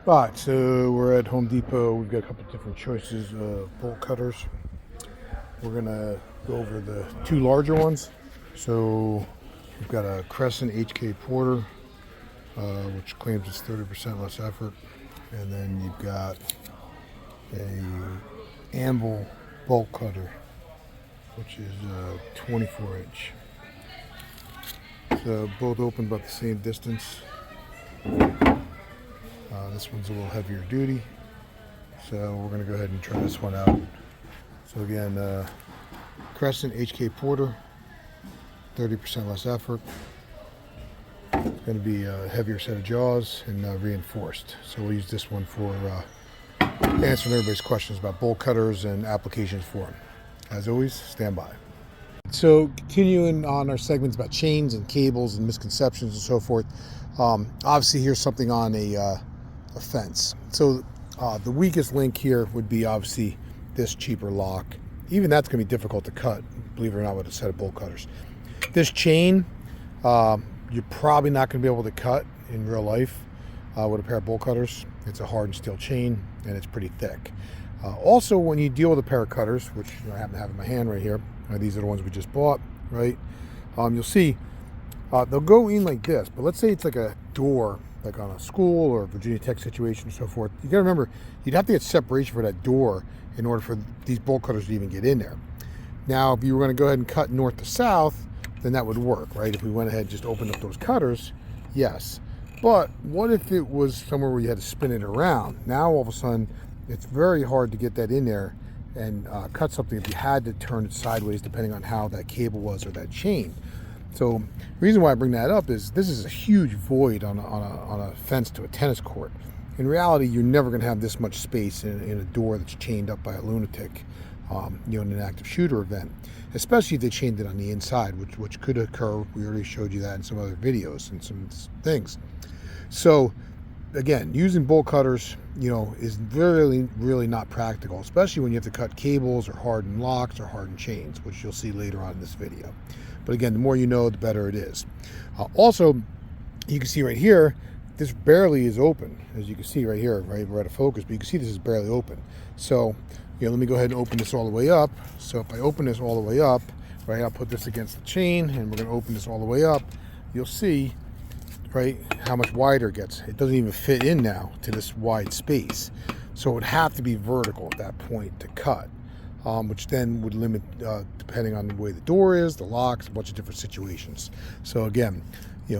All right, so we're at Home Depot. We've got a couple different choices of bolt cutters. We're gonna go over the two larger ones. So we've got a Crescent HK Porter, which claims it's 30% less effort, and then you've got a Anvil bolt cutter, which is 24 inch. So both open about the same distance. This one's a little heavier duty, so we're going to go ahead and try this one out. So again, Crescent HK Porter, 30% less effort. It's going to be a heavier set of jaws and reinforced. So we'll use this one for answering everybody's questions about bolt cutters and applications for them. As always, stand by. So continuing on our segments about chains and cables and misconceptions and so forth, obviously here's something on a fence. So the weakest link here would be obviously this cheaper lock. Even that's going to be difficult to cut, believe it or not, with a set of bolt cutters. This chain, you're probably not going to be able to cut in real life with a pair of bolt cutters. It's a hardened steel chain and it's pretty thick. Also, when you deal with a pair of cutters, which I happen to have in my hand right here, these are the ones we just bought, right? You'll see they'll go in like this, but let's say it's like a door, like on a school or Virginia Tech situation and so forth. You gotta remember, you'd have to get separation for that door in order for these bolt cutters to even get in there. Now, if you were gonna go ahead and cut north to south, then that would work, right? If we went ahead and just opened up those cutters, yes. But what if it was somewhere where you had to spin it around? Now, all of a sudden, it's very hard to get that in there and cut something if you had to turn it sideways, depending on how that cable was or that chain. So the reason why I bring that up is this is a huge void on a fence to a tennis court. In reality, you're never going to have this much space in a door that's chained up by a lunatic, in an active shooter event, especially if they chained it on the inside, which could occur. We already showed you that in some other videos and some things. So again, using bolt cutters, is really not practical, especially when you have to cut cables or harden locks or harden chains, which you'll see later on in this video. But again, the more you know, the better it is. Also, you can see right here, this barely is open. As you can see right here, right, we're out of focus, but you can see this is barely open. So, let me go ahead and open this all the way up. So if I open this all the way up, right, I'll put this against the chain and we're gonna open this all the way up. You'll see, right, how much wider it gets. It doesn't even fit in now to this wide space. So it would have to be vertical at that point to cut, which then would limit, depending on the way the door is, the locks, a bunch of different situations. So again,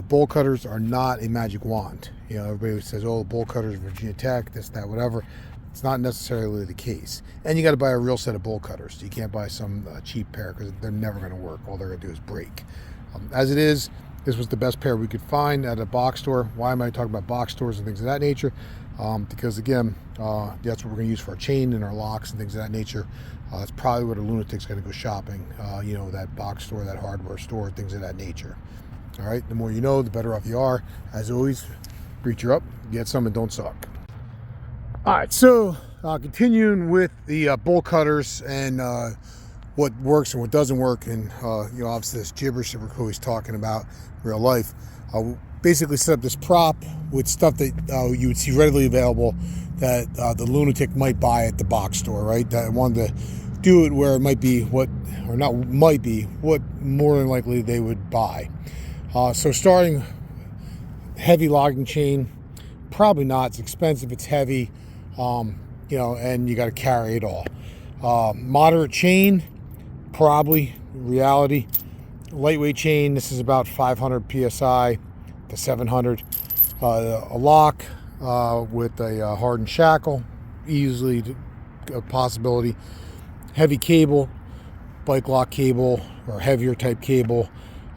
bolt cutters are not a magic wand. Everybody says, oh, bolt cutters, Virginia Tech, this, that, whatever. It's not necessarily the case. And you got to buy a real set of bolt cutters. You can't buy some cheap pair because they're never going to work. All they're going to do is break. As it is, this was the best pair we could find at a box store. Why am I talking about box stores and things of that nature? Because again, that's what we're going to use for our chain and our locks and things of that nature. It's probably where the lunatic's going to go shopping, that box store, that hardware store, things of that nature. All right, the more you know, the better off you are. As always, reach her up, get some, and don't suck. All right, so continuing with the bolt cutters and what works and what doesn't work, and obviously this gibberish that we're always talking about in real life. Basically set up this prop with stuff that you would see readily available that the lunatic might buy at the box store, right? That I wanted to do it where it might be what more than likely they would buy. So starting heavy logging chain, probably not. It's expensive, it's heavy, and you got to carry it all. Moderate chain, probably reality. Lightweight chain, this is about 500 psi to 700. A lock with a hardened shackle, easily a possibility. Heavy cable, bike lock cable or heavier type cable,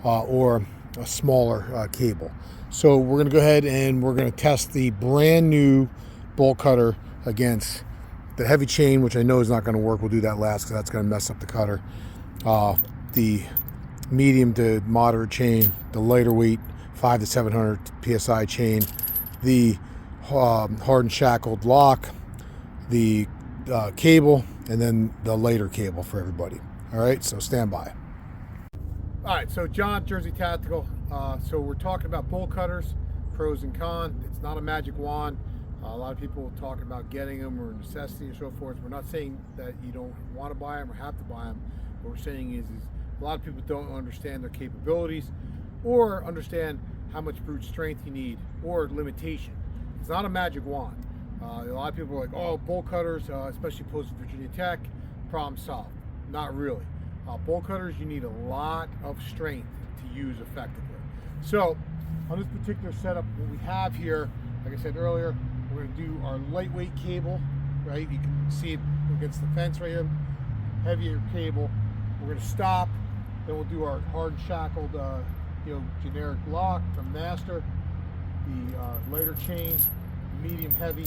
or a smaller cable. So we're going to go ahead and we're going to test the brand new bolt cutter against the heavy chain, which I know is not going to work. We'll do that last because that's going to mess up the cutter. The medium to moderate chain, the lighter weight 5 to 700 psi chain, the hardened shackled lock, the cable, and then the lighter cable for everybody. All right, so stand by. All right, so John, Jersey Tactical. So we're talking about bolt cutters, pros and cons. It's not a magic wand. A lot of people talk about getting them or necessity and so forth. We're not saying that you don't want to buy them or have to buy them. What we're saying is a lot of people don't understand their capabilities or understand how much brute strength you need or limitation. It's not a magic wand. A lot of people are like, oh, bolt cutters, especially post Virginia Tech, problem solved. Not really. Bolt cutters, you need a lot of strength to use effectively. So on this particular setup, what we have here, like I said earlier, we're going to do our lightweight cable, right? You can see it against the fence right here. Heavier cable. We're going to stop. Then we'll do our hard shackled, generic lock from Master. The lighter chain, medium heavy,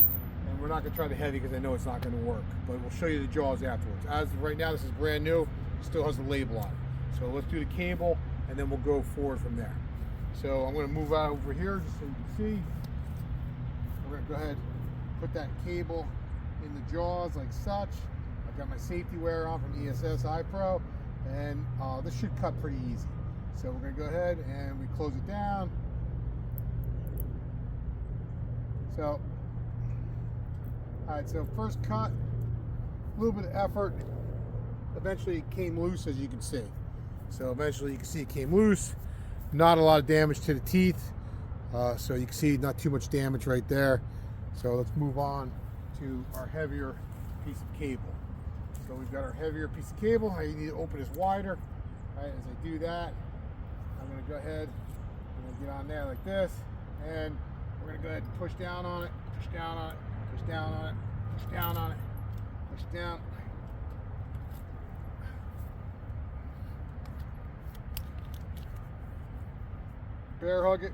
and we're not going to try the heavy because I know it's not going to work. But we'll show you the jaws afterwards. As of right now, this is brand new. Still has the label on it. So let's do the cable, and then we'll go forward from there. So I'm going to move out over here just so you can see. We're going to go ahead and put that cable in the jaws like such. I've got my safety wear on from ESS iPro, and this should cut pretty easy. So we're going to go ahead and we close it down. So, all right, so first cut, a little bit of effort. Eventually it came loose, as you can see. So eventually you can see it came loose. Not a lot of damage to the teeth. So you can see not too much damage right there. So let's move on to our heavier piece of cable. So we've got our heavier piece of cable. Now you need to open this wider. All right, as I do that, I'm going to go ahead and get on there like this. And we're going to go ahead and push down on it, push down on it, push down on it, push down on it, push down. Bear hug it.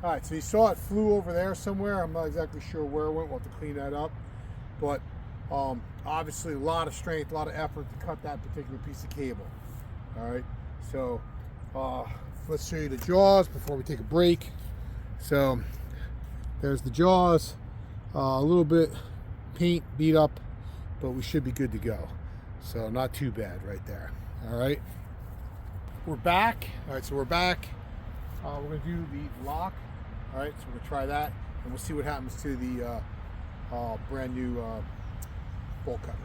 All right, so you saw it flew over there somewhere. I'm not exactly sure where it went. We'll have to clean that up. But obviously a lot of strength, a lot of effort to cut that particular piece of cable. All right, so let's show you the jaws before we take a break. So there's the jaws. A little bit paint beat up, but we should be good to go. So not too bad right there. All right, we're back. All right, so we're back. We're going to do the lock. All right, so we're going to try that, and we'll see what happens to the brand new bolt cutters.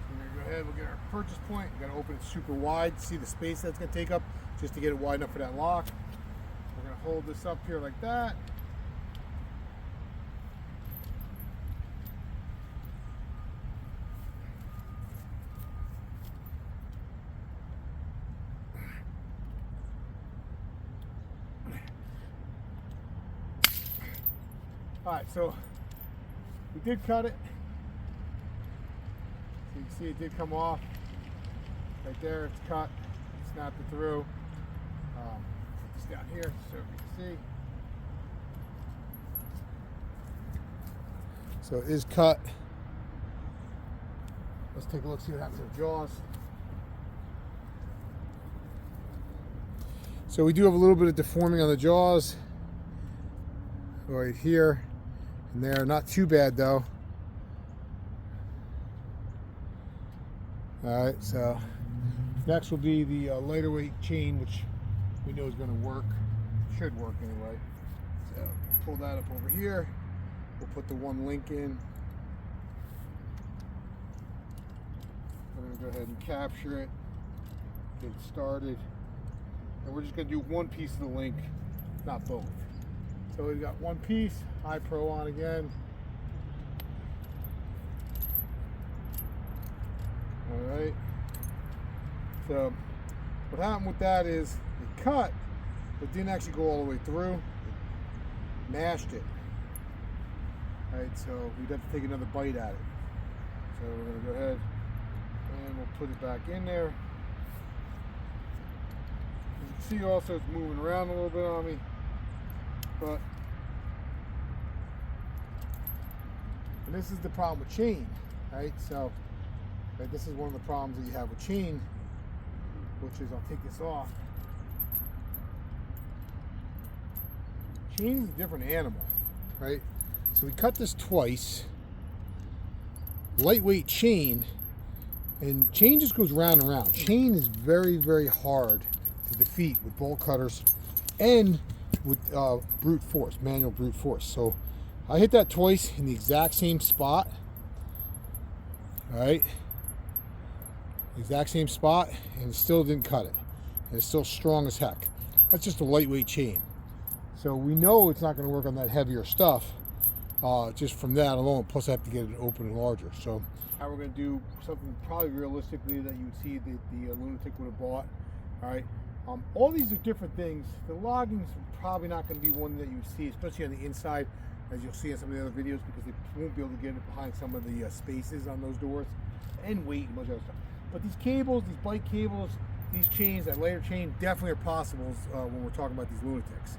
We're going to go ahead, we'll get our purchase point. We're going to open it super wide, see the space that's going to take up just to get it wide enough for that lock. We're going to hold this up here like that. All right, so we did cut it. So you can see it did come off. Right there, it's cut. Snapped it through. Put this down here so you can see. So it is cut. Let's take a look, see what happens to the jaws. So we do have a little bit of deforming on the jaws. Right here. And they're not too bad though. All right, so next will be the lighter weight chain, which we know is going to work. Should work anyway. So pull that up over here. We'll put the one link in. We're going to go ahead and capture it, get it started, and we're just going to do one piece of the link, not both. So we've got one piece, iPro on again. All right. So what happened with that is it cut, but didn't actually go all the way through. It mashed it. All right, so we'd have to take another bite at it. So we're going to go ahead and we'll put it back in there. As you can see also it's moving around a little bit on me. But, and this is the problem with chain, right? So, right, this is one of the problems that you have with chain, which is, I'll take this off. Chain is a different animal, right? So we cut this twice, lightweight chain, and chain just goes round and round. Chain is very, very hard to defeat with bolt cutters and with brute force, manual brute force. So I hit that twice in the exact same spot. All right, exact same spot, and it still didn't cut it. And it's still strong as heck. That's just a lightweight chain. So we know it's not going to work on that heavier stuff just from that alone. Plus I have to get it open and larger. So how we're going to do something probably realistically that you would see that the Lunatic would have bought. All right. All these are different things. The logging's probably not going to be one that you see, especially on the inside, as you'll see in some of the other videos, because they won't be able to get it behind some of the spaces on those doors and weight and much other stuff. But these cables, these bike cables, these chains, that layer chain, definitely are possibles when we're talking about these Lunatics.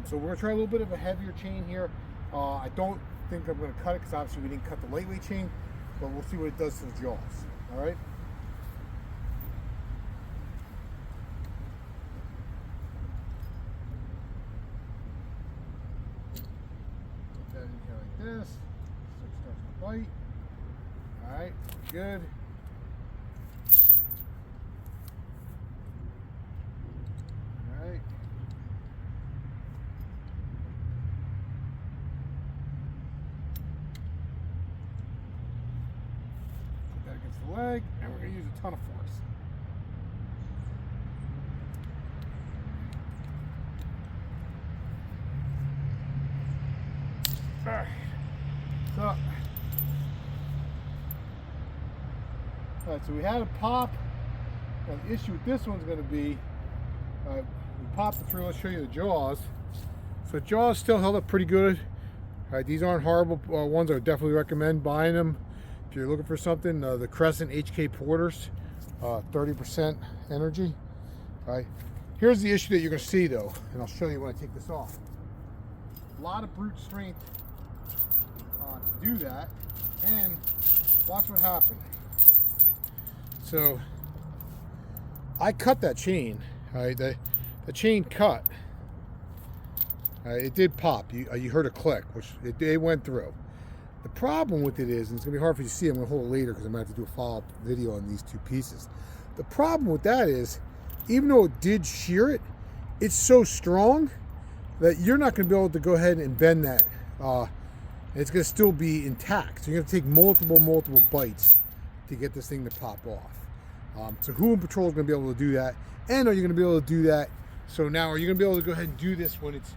So we're going to try a little bit of a heavier chain here. I don't think I'm going to cut it because obviously we didn't cut the lightweight chain, but we'll see what it does to the jaws. All right. Put that in here like this. So it starts to bite. All right, good. All right. Put that against the leg, and we're going to use a ton of force. All right. So we had a pop. Now the issue with this one's going to be, we popped it through. Let's show you the jaws. So jaws still held up pretty good. All right, these aren't horrible ones. I would definitely recommend buying them if you're looking for something. The Crescent HK Porters, 30% energy. All right, here's the issue that you're going to see though, and I'll show you when I take this off. A lot of brute strength to do that, and watch what happened. So I cut that chain. All right, the chain cut. It did pop. You heard a click, which it went through. The problem with it is, and it's gonna be hard for you to see. I'm gonna hold it later because I'm gonna have to do a follow-up video on these two pieces. The problem with that is, even though it did shear it, it's so strong that you're not gonna be able to go ahead and bend that. It's gonna still be intact. So you're gonna take multiple bites to get this thing to pop off. So who in patrol is going to be able to do that? And are you going to be able to do that? So now, are you going to be able to go ahead and do this when it's,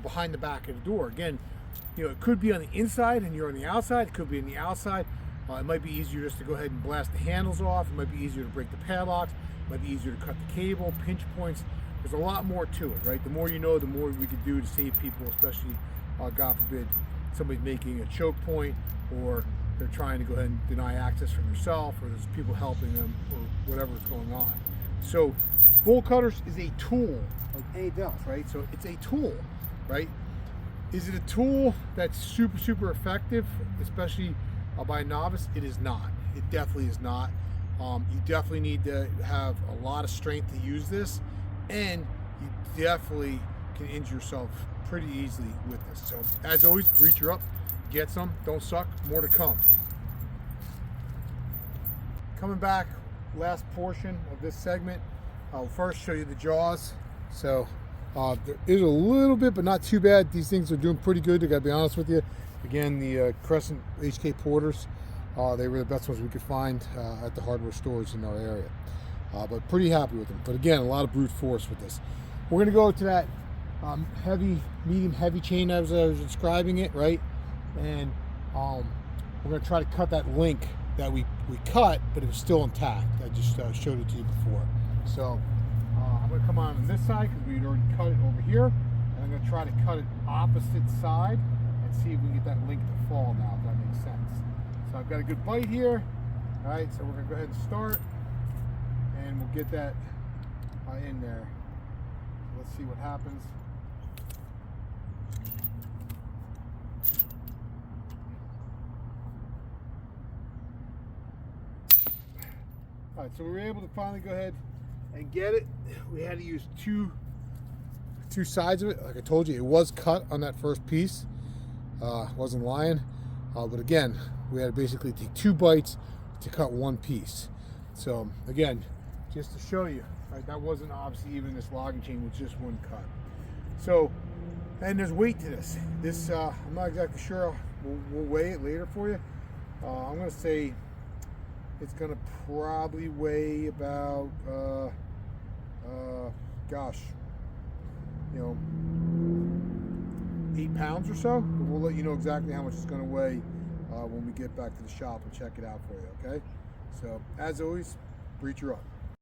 behind the back of the door? Again, it could be on the inside and you're on the outside. It could be on the outside. It might be easier just to go ahead and blast the handles off. It might be easier to break the padlocks. It might be easier to cut the cable, pinch points. There's a lot more to it, right? The more you know, the more we could do to save people, especially, God forbid, somebody's making a choke point, or they're trying to go ahead and deny access from yourself, or there's people helping them, or whatever is going on. So bolt cutters is a tool like anything else, right? So it's a tool, right? Is it a tool that's super effective, especially by a novice? It is not. It definitely is not. You definitely need to have a lot of strength to use this, and you definitely can injure yourself pretty easily with this. So as always, reach her up, get some, don't suck, more to come. Coming back, last portion of this segment, I'll first show you the jaws. So there is a little bit, but not too bad. These things are doing pretty good, I gotta be honest with you. Again, the Crescent HK Porters, they were the best ones we could find at the hardware stores in our area. But pretty happy with them. But again, a lot of brute force with this. We're gonna go to that medium heavy chain as I was describing it, right? And we're going to try to cut that link that we cut, but it was still intact. I just showed it to you before. So I'm going to come on this side because we had already cut it over here, and I'm going to try to cut it opposite side and see if we can get that link to fall now, if that makes sense. So I've got a good bite here. All right, so we're going to go ahead and start, and we'll get that in there. So let's see what happens. All right, so we were able to finally go ahead and get it. We had to use two sides of it. Like I told you, it was cut on that first piece. Wasn't lying. But again, we had to basically take 2 bites to cut one piece. So again, just to show you, Right, that wasn't obviously even this logging chain with just one cut. So, and there's weight to this. This I'm not exactly sure. We'll weigh it later for you. I'm gonna say it's gonna probably weigh about gosh, 8 pounds or so. But we'll let you know exactly how much it's gonna weigh when we get back to the shop and check it out for you. Okay. So as always, breach her up.